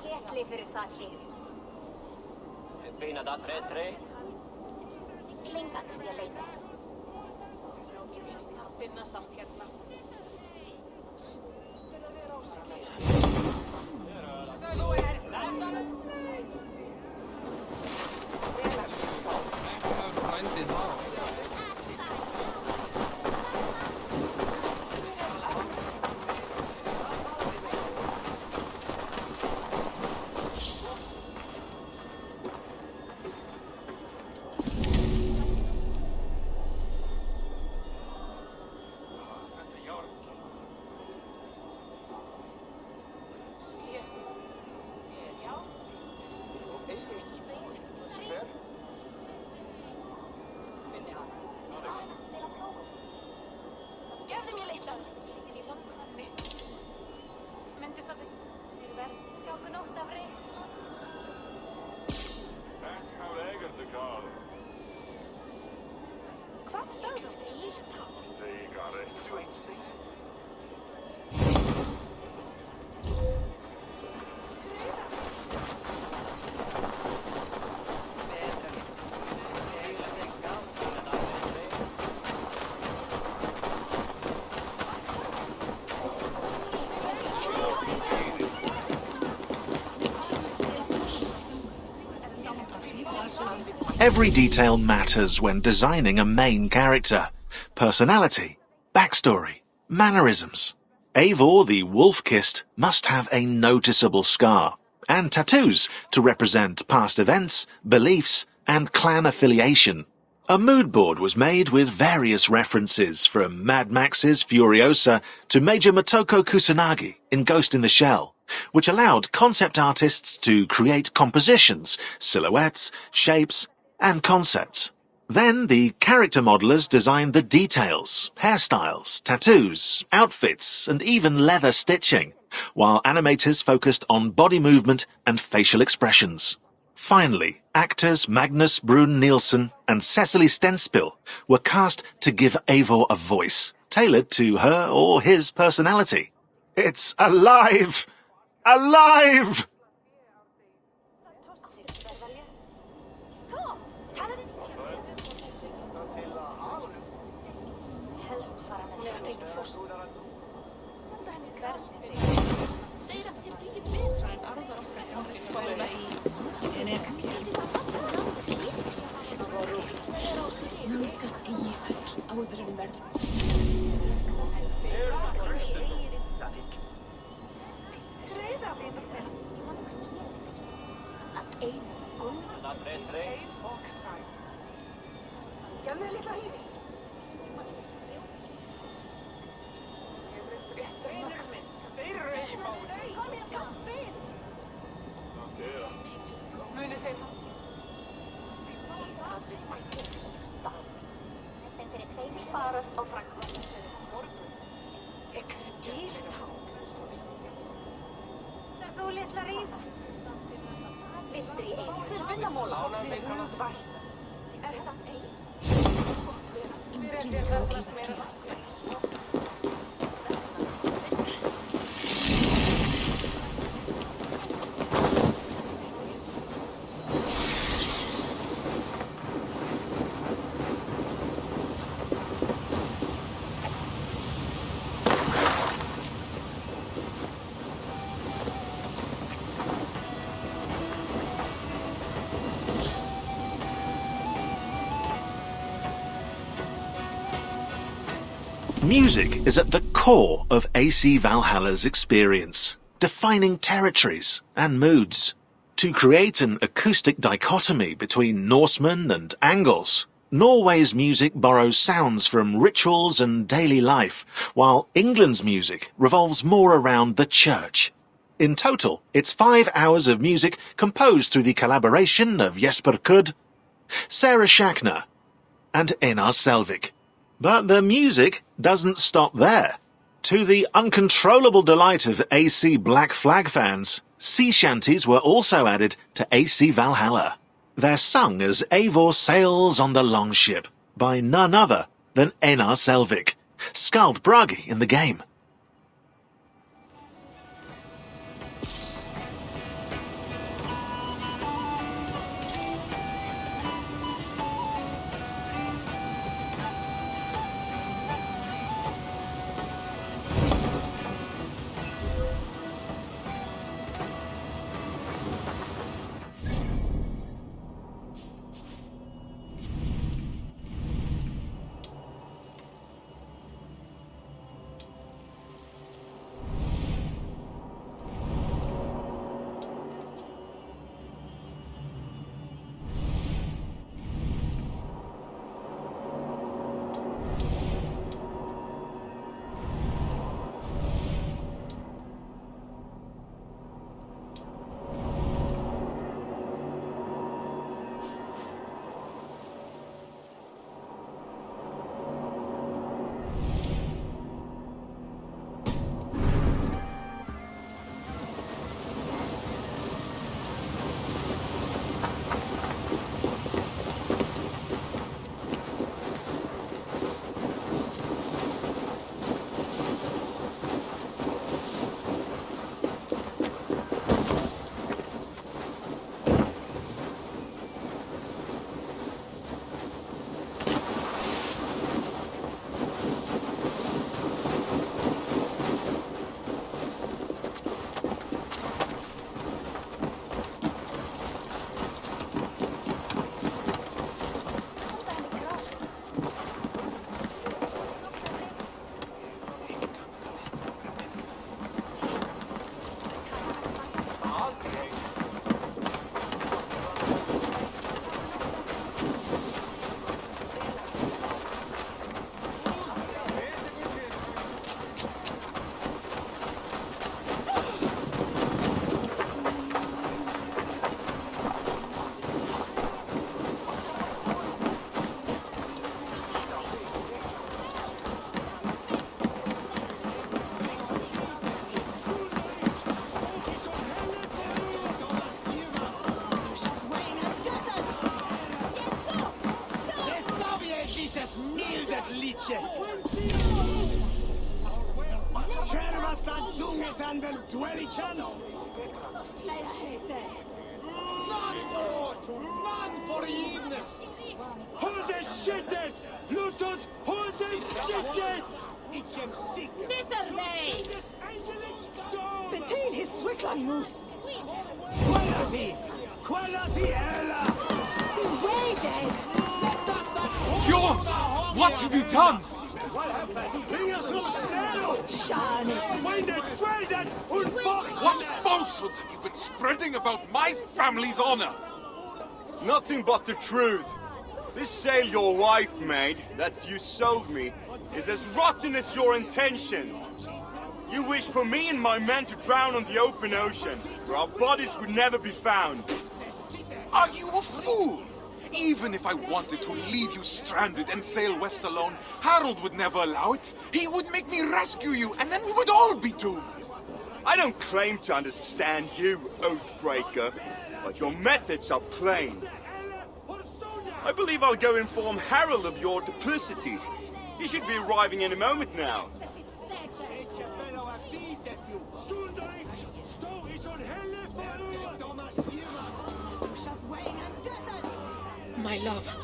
Ketli fyrir þakki. Fina da 3-3. Klingans því að leita. Finna salt hérna. Every detail matters when designing a main character. Personality, backstory, mannerisms. Eivor the Wolf-Kissed must have a noticeable scar. and tattoos to represent past events, beliefs, and clan affiliation. A mood board was made with various references from Mad Max's Furiosa to Major Motoko Kusanagi in Ghost in the Shell, which allowed concept artists to create compositions, silhouettes, shapes, and concepts. Then the character modelers designed the details, hairstyles, tattoos, outfits, and even leather stitching, while animators focused on body movement and facial expressions. Finally, actors Magnus Brun Nielsen and Cecily Stenspill were cast to give Eivor a voice, tailored to her or his personality. It's alive! Alive! Music is at the core of AC Valhalla's experience, defining territories and moods. To create an acoustic dichotomy between Norsemen and Angles, Norway's music borrows sounds from rituals and daily life, while England's music revolves more around the church. In total, it's 5 hours of music composed through the collaboration of Jesper Kudd, Sarah Schachner, and Einar Selvik. But the music doesn't stop there. To the uncontrollable delight of AC Black Flag fans, sea shanties were also added to AC Valhalla. They're sung as Eivor sails on the longship by none other than Einar Selvik, Skald Bragi in the game. Horses shitted! Lutus, horses shitted! Between his Swickland move. Bjorn! What have you done? What falsehoods have you been spreading about my family's honor? Nothing but the truth. This sail your wife made, that you sold me, is as rotten as your intentions. You wish for me and my men to drown on the open ocean, where our bodies would never be found. Are you a fool? Even if I wanted to leave you stranded and sail west alone, Harold would never allow it. He would make me rescue you, and then we would all be doomed. I don't claim to understand you, Oathbreaker, but your methods are plain. I believe I'll go inform Harold of your duplicity. He should be arriving any moment now. My love,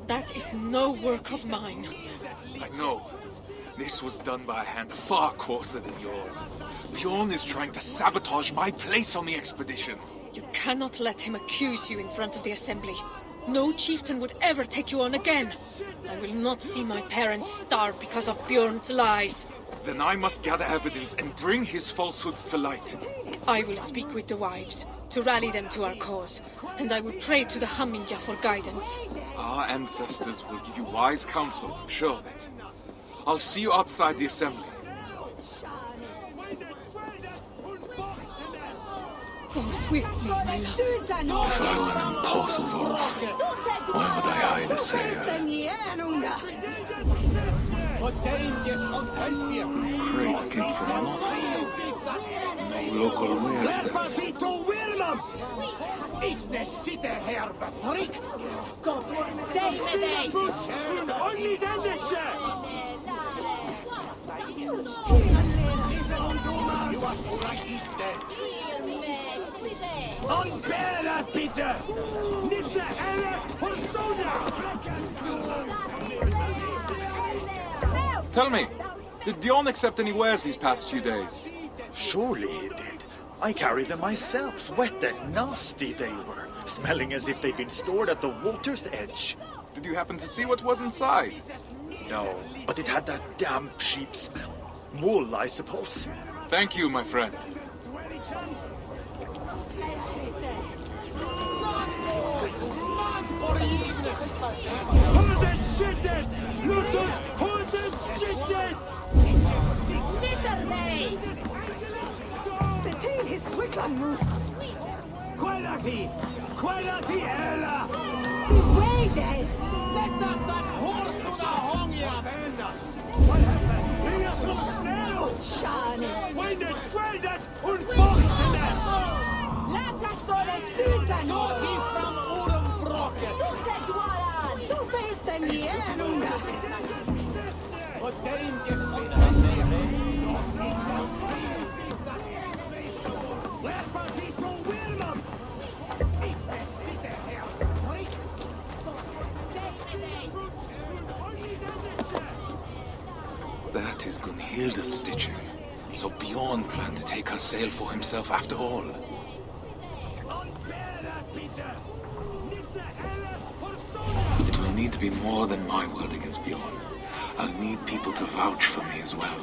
that is no work of mine. I know. This was done by a hand far coarser than yours. Bjorn is trying to sabotage my place on the expedition. You cannot let him accuse you in front of the assembly. No chieftain would ever take you on again. I will not see my parents starve because of Bjorn's lies. Then I must gather evidence and bring his falsehoods to light. I will speak with the wives, to rally them to our cause, and I will pray to the Hamminja for guidance. Our ancestors will give you wise counsel, I'm sure of it. I'll see you outside the assembly. Go swiftly, my love. If I were an impulsive wolf, why would I hide a sail? These crates came from Northfield. No local wares there. Tell me, did Bjorn accept any wares these past few days? Surely he did. I carried them myself. Wet and nasty they were, smelling as if they'd been stored at the water's edge. Did you happen to see what was inside? No, but it had that damp sheep smell. Wool, I suppose. Thank you, my friend. Horses shitted! Lutus, horses shitted! Between his Swickland move. Quality Ella! When the shredded und bochtene! That is Gunhilda's stitching. So Bjorn planned to take her sail for himself after all. It will need to be more than my word against Bjorn. I'll need people to vouch for me as well.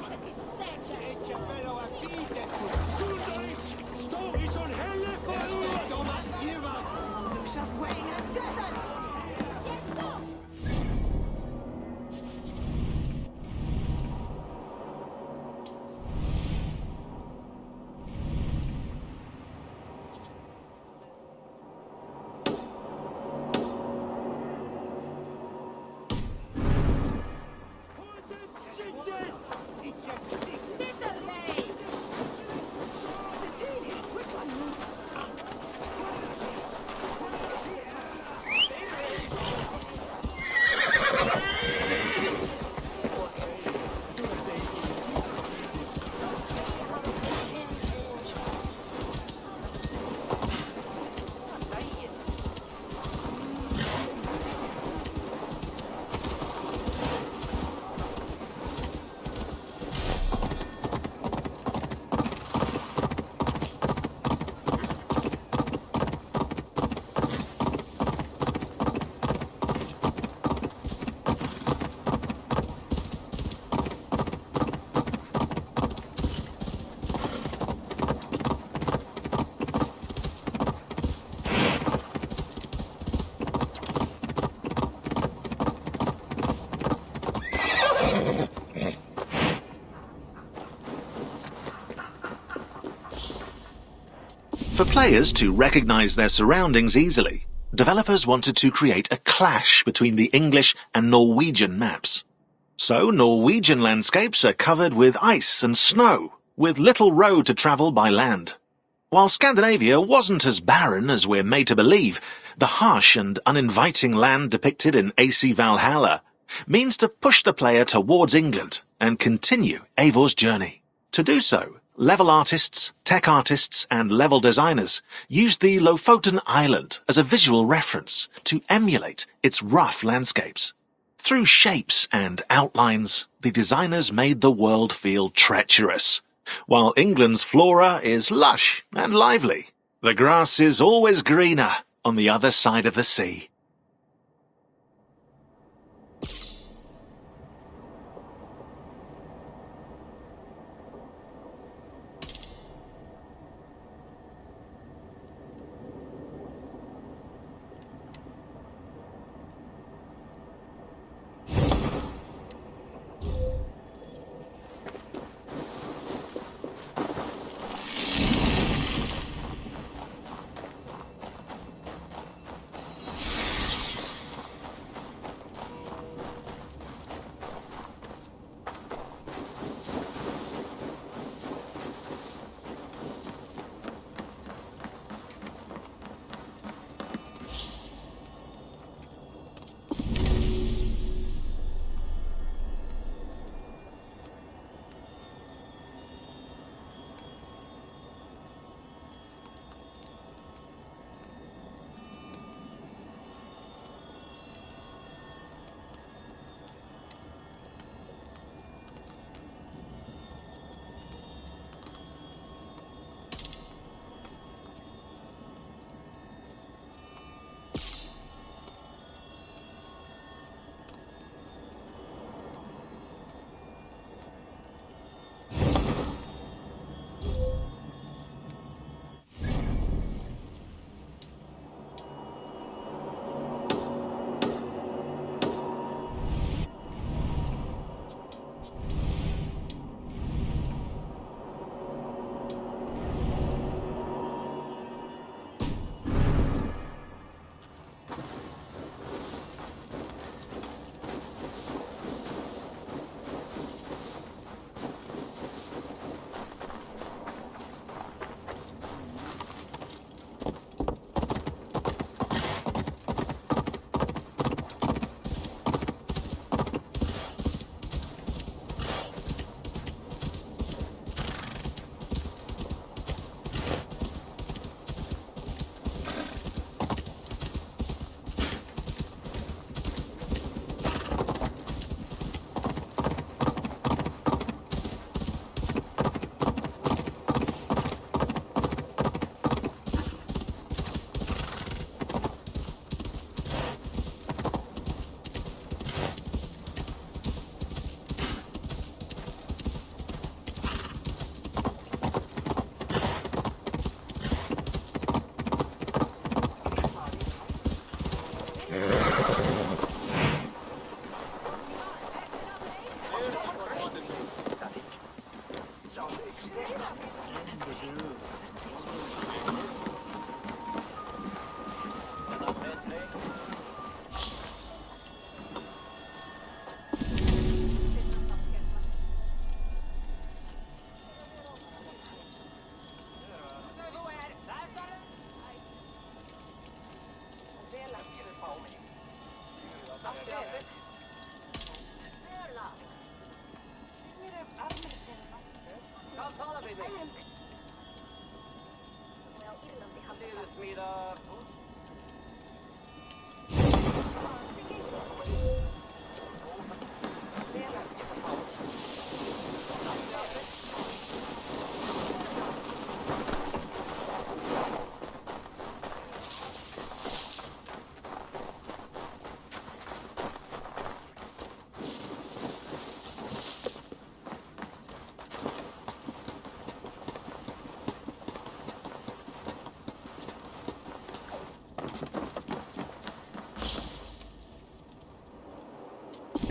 For players to recognize their surroundings easily, developers wanted to create a clash between the English and Norwegian maps. So Norwegian landscapes are covered with ice and snow, with little road to travel by land. While Scandinavia wasn't as barren as we're made to believe, the harsh and uninviting land depicted in AC Valhalla means to push the player towards England and continue Eivor's journey. To do so, level artists, tech artists, and level designers used the Lofoten Island as a visual reference to emulate its rough landscapes. Through shapes and outlines, the designers made the world feel treacherous. While England's flora is lush and lively, the grass is always greener on the other side of the sea.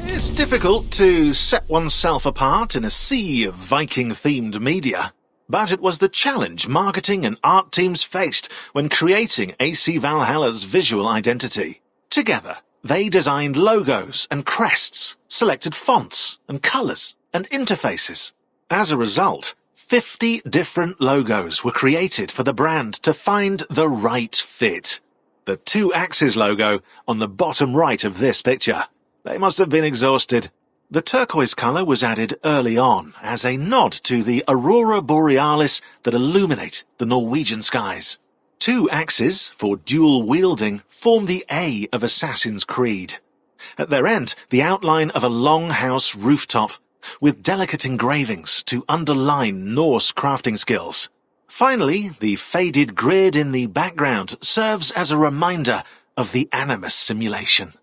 It's difficult to set oneself apart in a sea of Viking-themed media, But it was the challenge marketing and art teams faced when creating AC Valhalla's visual identity. Together, they designed logos and crests, selected fonts and colors and interfaces. As a result, 50 different logos were created for the brand to find the right fit. The 2 axes logo on the bottom right of this picture. They must have been exhausted. The turquoise color was added early on as a nod to the aurora borealis that illuminate the Norwegian skies. 2 axes for dual wielding form the A of Assassin's Creed. At their end, the outline of a longhouse rooftop with delicate engravings to underline Norse crafting skills. Finally, the faded grid in the background serves as a reminder of the Animus simulation.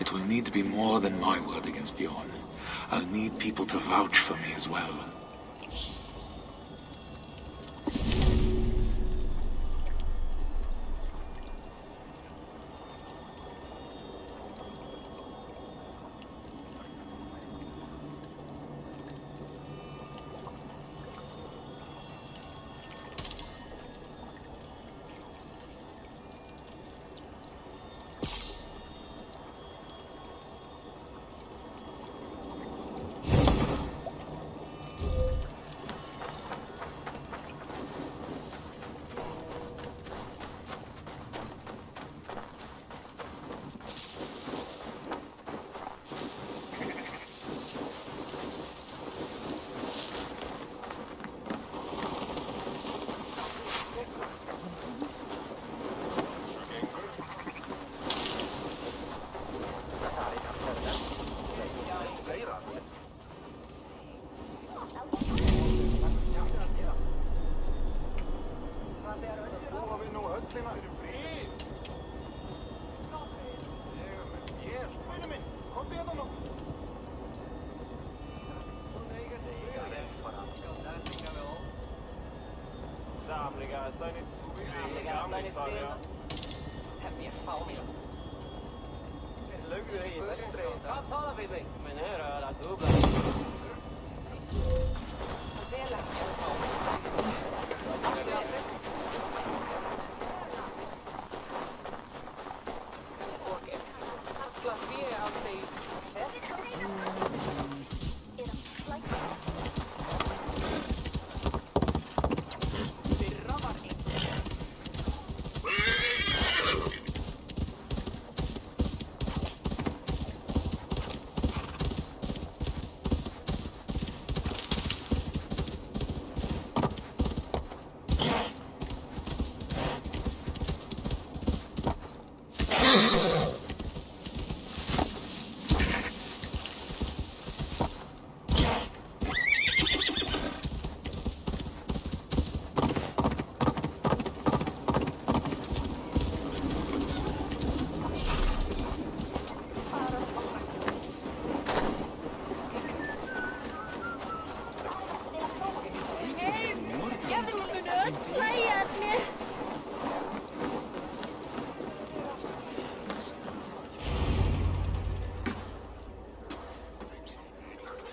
It will need to be more than my word against Bjorn. I'll need people to vouch for me as well.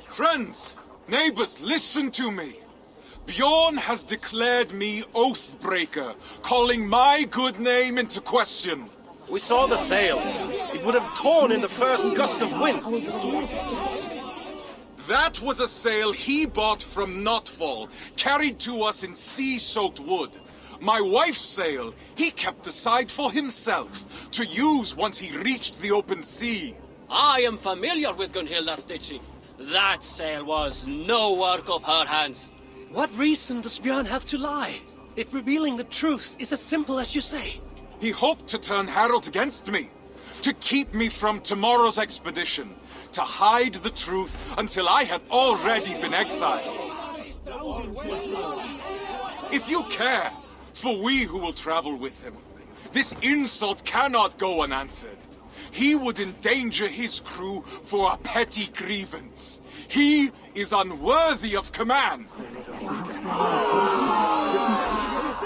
Friends, neighbors, listen to me. Bjorn has declared me Oathbreaker, calling my good name into question. We saw the sail. It would have torn in the first gust of wind. That was a sail he bought from Notfall, carried to us in sea-soaked wood. My wife's sail he kept aside for himself, to use once he reached the open sea. I am familiar with Gunhilda's stitching. That sail was no work of her hands. What reason does Bjorn have to lie, if revealing the truth is as simple as you say? He hoped to turn Harold against me, to keep me from tomorrow's expedition, to hide the truth until I had already been exiled. If you care, for we who will travel with him. This insult cannot go unanswered. He would endanger his crew for a petty grievance. He is unworthy of command.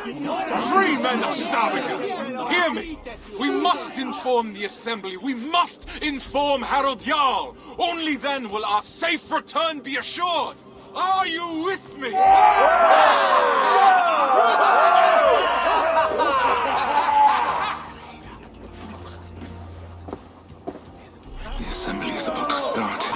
Free men of Stavanger, hear me! We must inform the Assembly. We must inform Harold Jarl. Only then will our safe return be assured. Are you with me? The assembly is about to start.